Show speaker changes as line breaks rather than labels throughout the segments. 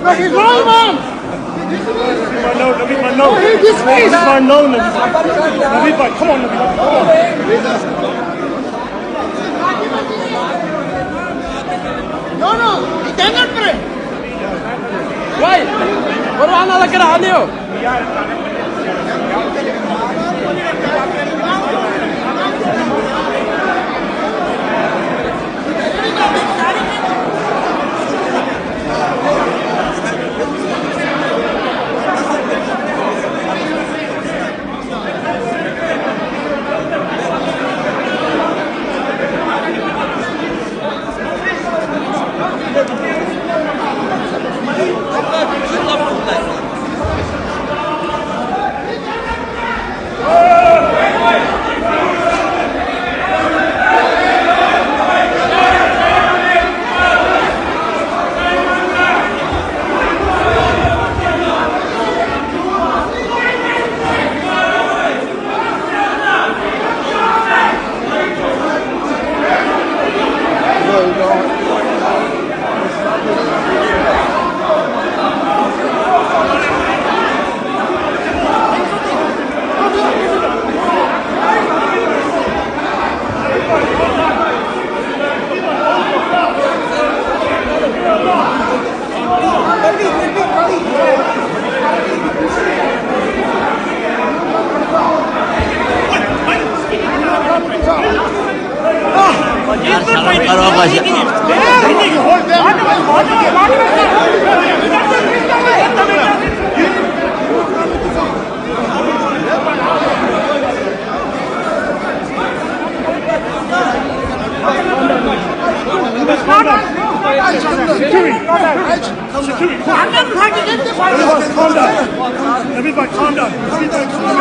No, he's my man.
Naveed bhai, no.
This way.
Naveed bhai, no. Naveed bhai, come on, Naveed bhai.
No, he cannot pray.
Why? Quran ala kar aane ho.
Naveed bhai, calm down. Naveed bhai, calm down. Naveed bhai, calm down.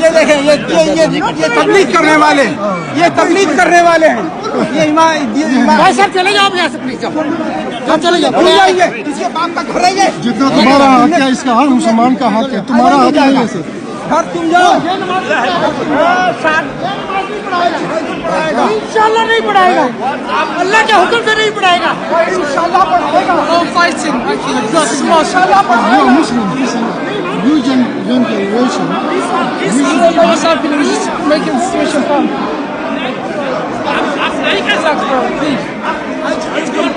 ये देखें ये तबलीग करने वाले हैं, ये तबलीग करने वाले हैं, ये
भाई साहब चले जाओ यहाँ से प्लीज जाओ चले जाओ
जाइए, इसके बाप का घर है ये।
जितना तुम्हारा हक है इसका हक मुसलमान का हक है, तुम्हारा हक नहीं है सर।
घर तुम जाओ।
इंशाल्लाह नहीं पढ़ाएगा, अल्लाह के हुक्म से नहीं पढ़ाएगा।
इंशाल्लाह पढ़ाएगा।
इंशाल्लाह
You are Muslim, you young generation.
making the situation fun.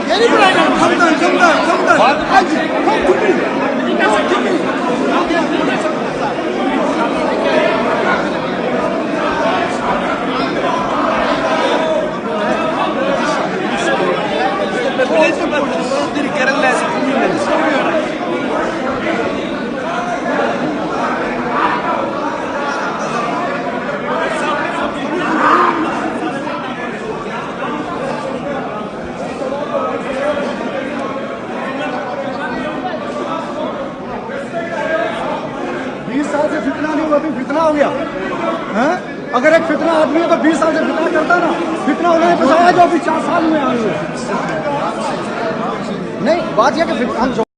नहीं पढ़ाएगा।
फितना नहीं हुआ, अभी फितना हो गया है? अगर एक फितना आदमी है तो 20 साल से फितना करता ना, फितना उन्होंने बचाया जो अभी 4 साल में आए हुए। नहीं बात यह कि हम